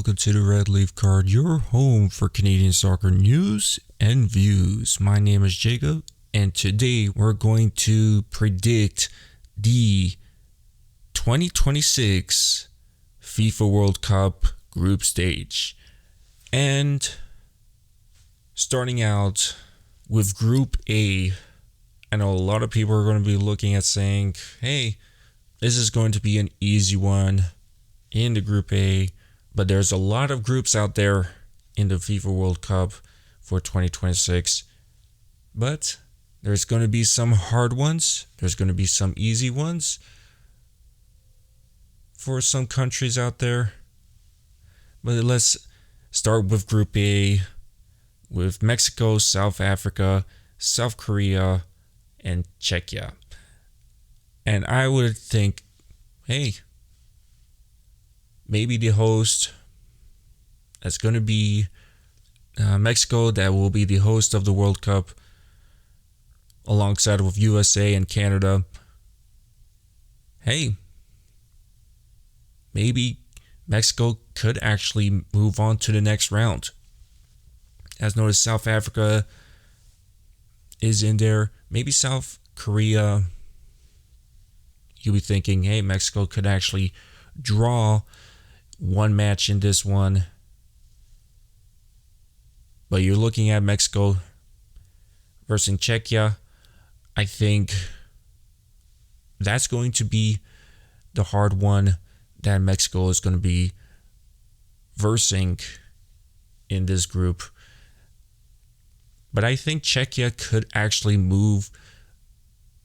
welcome to the Red Leaf Card, your home for Canadian soccer news and views. My name is Jacob, and today we're going to predict the 2026 FIFA World Cup Group Stage. And starting out with Group A, I know a lot of people are going to be looking at saying, hey, this is going to be an easy one in the Group A, but there's a lot of groups out there in the FIFA World Cup for 2026. But there's going to be some hard ones. There's going to be some easy ones for some countries out there. But let's start with Group A with Mexico, South Africa, South Korea, and Czechia. And I would think, hey, maybe the host that's going to be Mexico, that will be the host of the World Cup, alongside with USA and Canada. Hey, maybe Mexico could actually move on to the next round. As noticed, South Africa is in there. Maybe South Korea. You'll be thinking, hey, Mexico could actually draw one match in this one. But you're looking at Mexico versus Czechia. I think that's going to be the hard one that Mexico is going to be versing in this group. But I think Czechia could actually move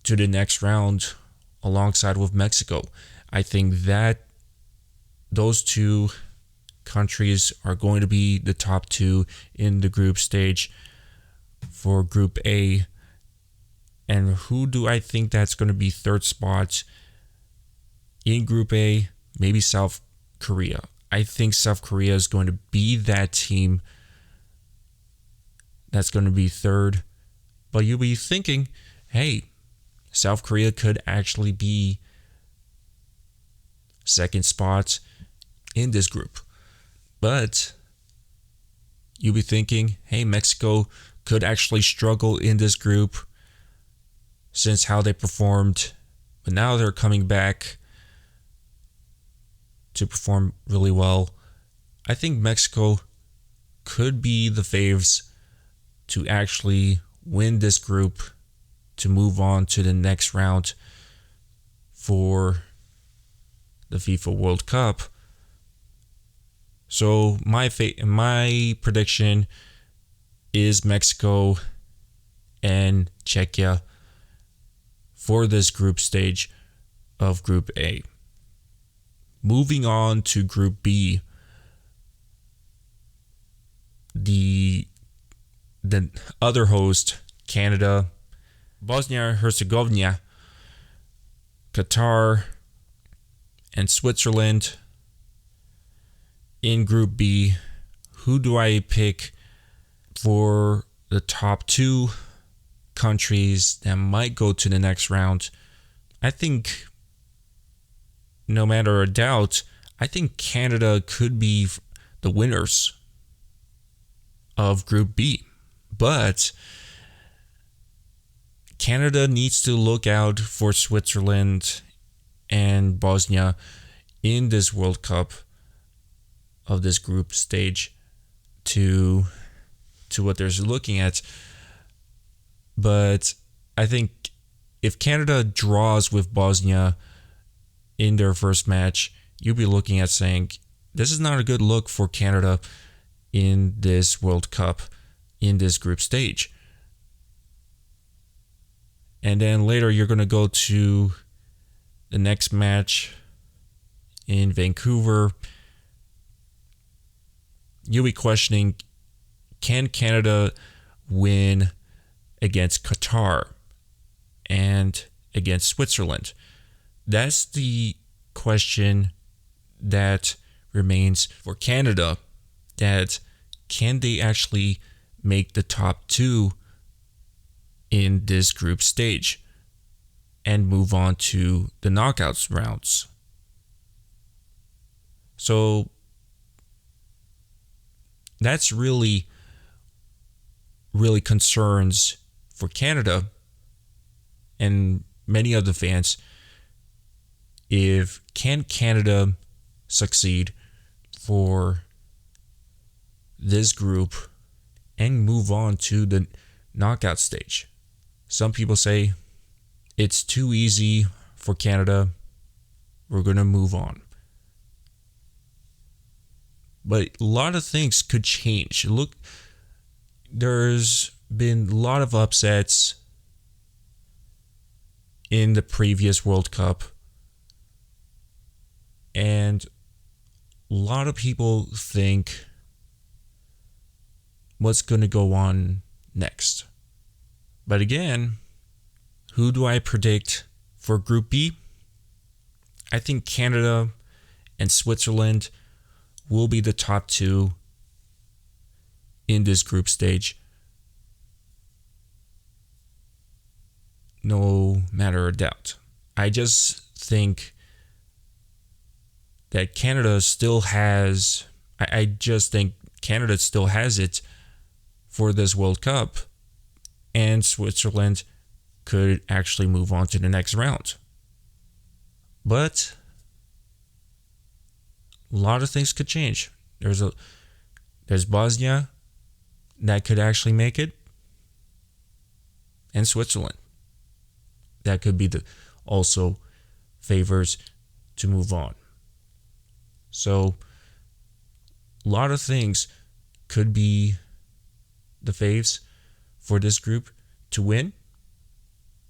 to the next round alongside with Mexico. I think that those two countries are going to be the top two in the group stage for Group A. And who do I think that's going to be third spot in Group A? Maybe South Korea. I think South Korea is going to be that team that's going to be third. But you'll be thinking, hey, South Korea could actually be second spot in this group. But you'll be thinking, hey, Mexico could actually struggle in this group since how they performed. But now they're coming back to perform really well. I think Mexico could be the faves to actually win this group to move on to the next round for the FIFA World Cup. So my prediction is Mexico and Czechia for this group stage of Group A. Moving on to Group B, the other host, Canada, Bosnia and Herzegovina, Qatar, and Switzerland. In Group B, who do I pick for the top two countries that might go to the next round? I think, no matter a doubt, I think Canada could be the winners of Group B. But Canada needs to look out for Switzerland and Bosnia in this World Cup of this group stage to what they're looking at. But I think if Canada draws with Bosnia in their first match, you'll be looking at saying, this is not a good look for Canada in this World Cup, in this group stage. And then later you're going to go to the next match in Vancouver. You'll be questioning, can Canada win against Qatar and against Switzerland? That's the question that remains for Canada, that can they actually make the top two in this group stage and move on to the knockouts rounds? So that's really, really concerns for Canada and many other fans. If can Canada succeed for this group and move on to the knockout stage? Some people say it's too easy for Canada. We're going to move on. But a lot of things could change. Look, there's been a lot of upsets in the previous World Cup. And a lot of people think what's going to go on next. But again, who do I predict for Group B? I think Canada and Switzerland will be the top two in this group stage. No matter a doubt. I just think that Canada still has, I just think Canada still has it for this World Cup, and Switzerland could actually move on to the next round. But a lot of things could change. There's Bosnia that could actually make it, and Switzerland that could be the also favors to move on. So a lot of things could be the faves for this group to win.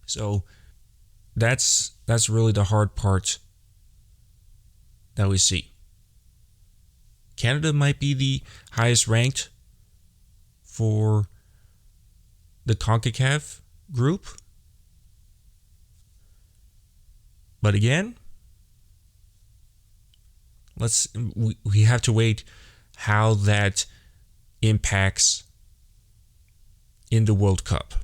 So that's really the hard part that we see. Canada might be the highest ranked for the CONCACAF group. But again, we have to wait how that impacts in the World Cup.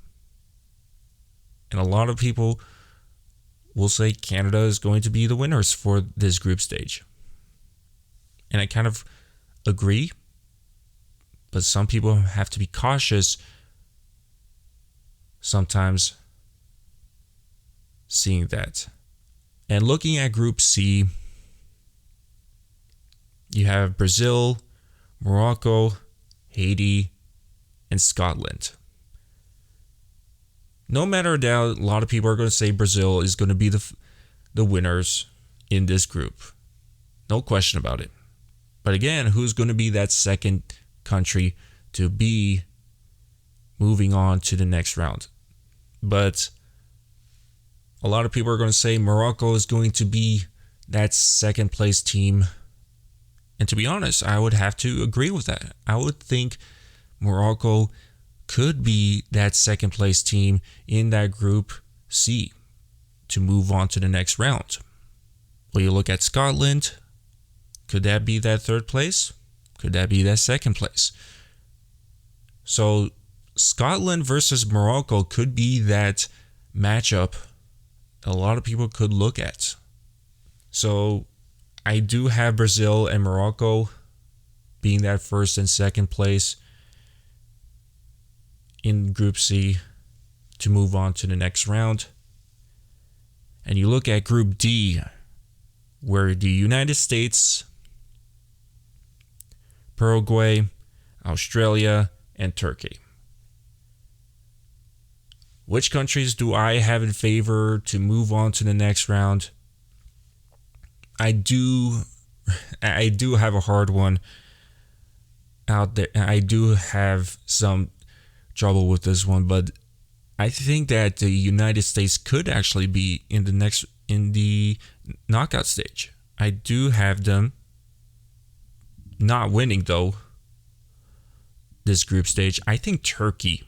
And a lot of people will say Canada is going to be the winners for this group stage. And I kind of agree, but some people have to be cautious sometimes seeing that. And looking at Group C, you have Brazil, Morocco, Haiti, and Scotland. No matter a doubt, a lot of people are going to say Brazil is going to be the winners in this group. No question about it. But again, who's going to be that second country to be moving on to the next round? But a lot of people are going to say Morocco is going to be that second place team. And to be honest, I would have to agree with that. I would think Morocco could be that second place team in that Group C to move on to the next round. Well, you look at Scotland. Could that be that third place? Could that be that second place? So Scotland versus Morocco could be that matchup a lot of people could look at. So I do have Brazil and Morocco being that first and second place in Group C to move on to the next round. And you look at Group D, where the United States, Paraguay, Australia, and Turkey. Which countries do I have in favor to move on to the next round? I do have a hard one out there. I do have some trouble with this one, but I think that the United States could actually be in the knockout stage. I do have them not winning though this group stage. I think Turkey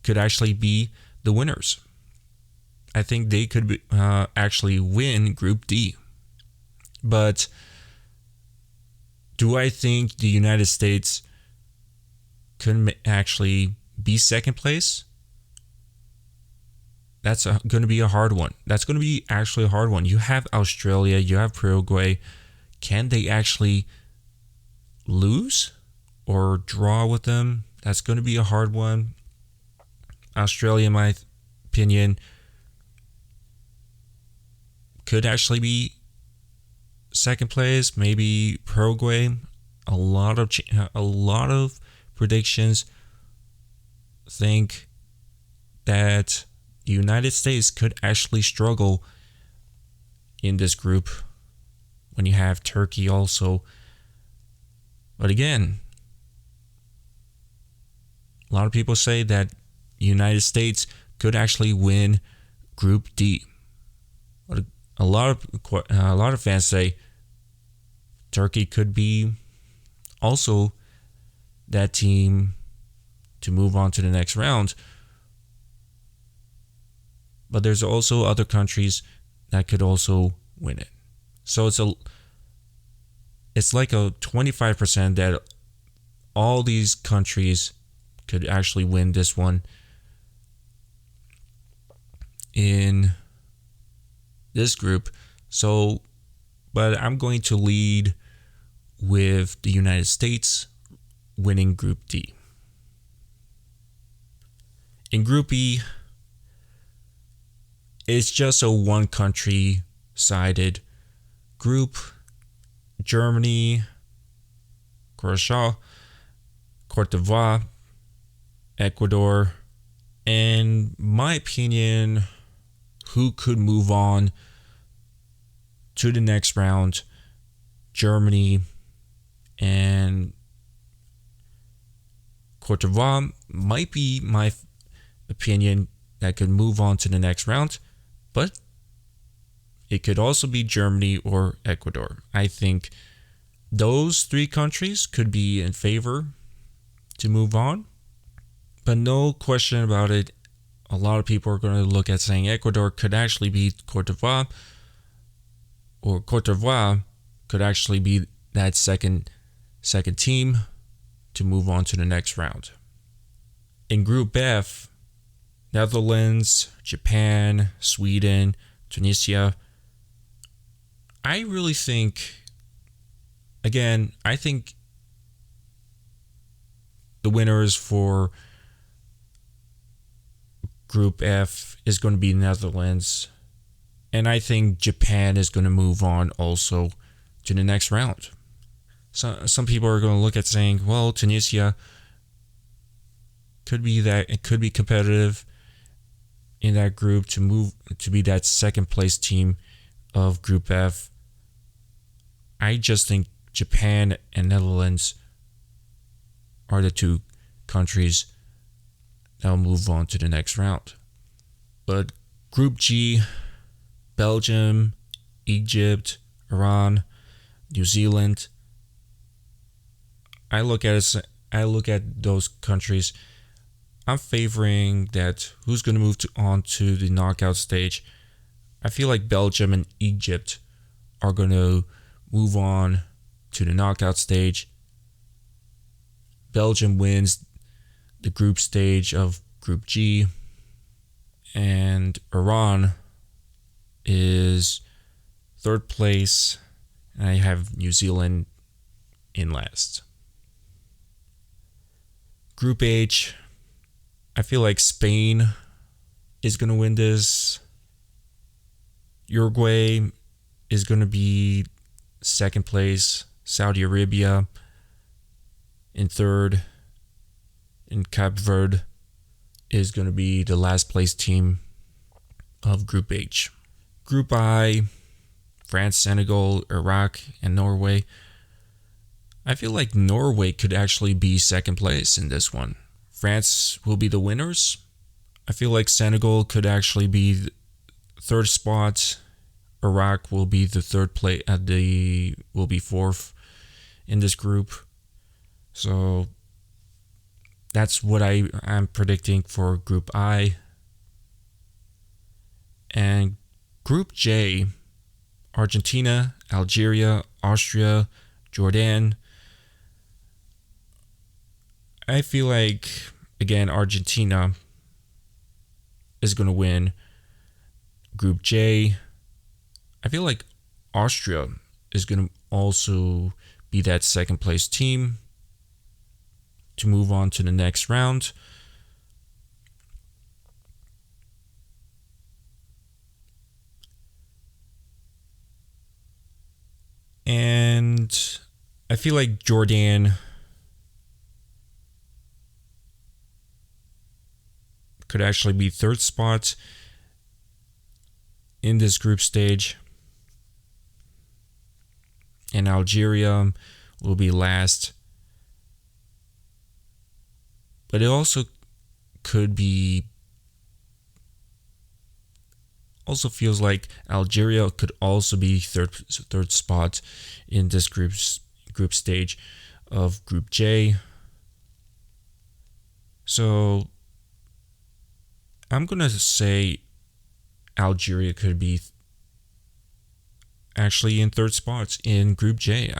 could actually be the winners. I think they could actually win Group D. But do I think the United States could actually be second place? That's going to be a hard one. That's going to be actually a hard one. You have Australia, you have Paraguay. Can they actually lose or draw with them. That's going to be a hard one. Australia, in my opinion, could actually be second place. Maybe Paraguay. A lot of predictions think that the United States could actually struggle in this group when you have Turkey also. But again, a lot of people say that the United States could actually win Group D. But a lot of fans say Turkey could be also that team to move on to the next round. But there's also other countries that could also win it. So it's like a 25% that all these countries could actually win this one in this group. So, but I'm going to lead with the United States winning Group D. In Group E, it's just a one country sided group. Germany, Croatia, Cote d'Ivoire, Ecuador, and my opinion, who could move on to the next round, Germany and Cote d'Ivoire might be my opinion that could move on to the next round, but it could also be Germany or Ecuador. I think those three countries could be in favor to move on, but no question about it, a lot of people are going to look at saying Ecuador could actually beat Cote d'Ivoire, or Cote d'Ivoire could actually be that second team to move on to the next round. In Group F, Netherlands, Japan, Sweden, Tunisia. I really think, again, I think the winners for Group F is going to be Netherlands. And I think Japan is going to move on also to the next round. So some people are going to look at saying, well, Tunisia could be that, it could be competitive in that group to move to be that second place team of Group F. I just think Japan and Netherlands are the two countries that will move on to the next round. But Group G, Belgium, Egypt, Iran, New Zealand. I look at those countries. I'm favoring that who's going to move on to the knockout stage. I feel like Belgium and Egypt are going to move on to the knockout stage. Belgium wins the group stage of Group G, and Iran is third place, and I have New Zealand in last. Group H, I feel like Spain is going to win this. Uruguay is going to be second place. Saudi Arabia in third. And Cape Verde is going to be the last place team of Group H. Group I, France, Senegal, Iraq, and Norway. I feel like Norway could actually be second place in this one. France will be the winners. I feel like Senegal could actually be the third spot. Iraq will be the third place. Will be fourth in this group. So that's what I'm predicting for Group I. And Group J, Argentina, Algeria, Austria, Jordan. I feel like, again, Argentina is going to win Group J. I feel like Austria is going to also be that second place team. to move on to the next round. And I feel like Jordan could actually be third spot in this group stage. And Algeria will be last. But it also could be... Also feels like Algeria could also be third spot in this group stage of Group J. So I'm going to say Algeria could be actually in third spots in Group J.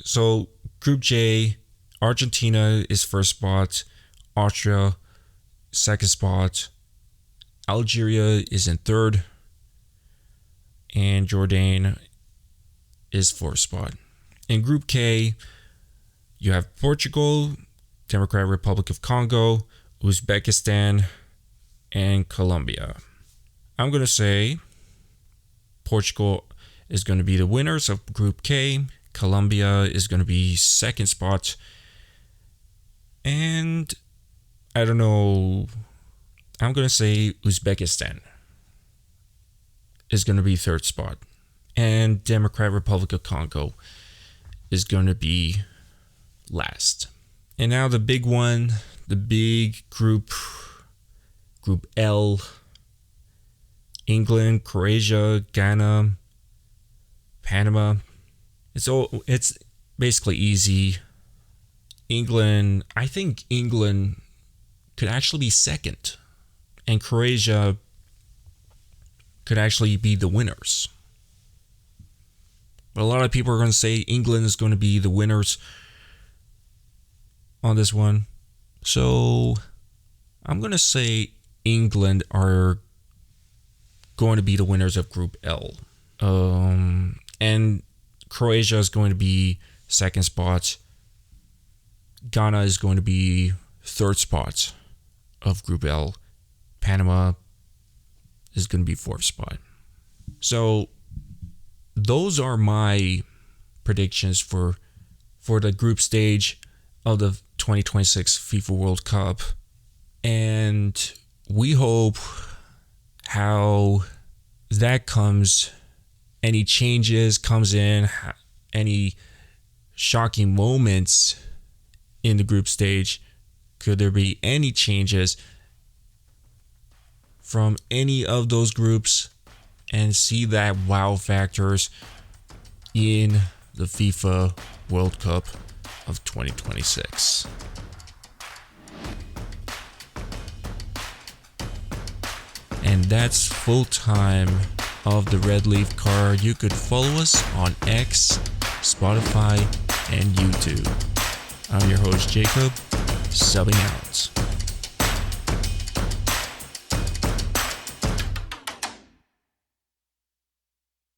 So Group J, Argentina is first spot, Austria second spot, Algeria is in third, and Jordan is fourth spot. In Group K, you have Portugal, Democratic Republic of Congo, Uzbekistan, and Colombia. I'm going to say Portugal is going to be the winners of Group K. Colombia is going to be second spot. And I don't know, I'm going to say Uzbekistan is going to be third spot. And Democratic Republic of Congo is going to be last. And now the big one, the big group, Group L. England, Croatia, Ghana, Panama. It's basically easy. I think England could actually be second, and Croatia could actually be the winners. But a lot of people are going to say England is going to be the winners on this one. So I'm going to say England are going to be the winners of Group L. And Croatia is going to be second spot. Ghana is going to be third spot of Group L. Panama is going to be fourth spot. So those are my predictions for the group stage of the 2026 FIFA World Cup. And we hope how that comes, any changes comes in, any shocking moments in the group stage. Could there be any changes from any of those groups, and see that wow factors in the FIFA World Cup of 2026. And that's full time of the Red Leaf Car. You could follow us on X, Spotify, and YouTube. I'm your host Jacob, subbing out.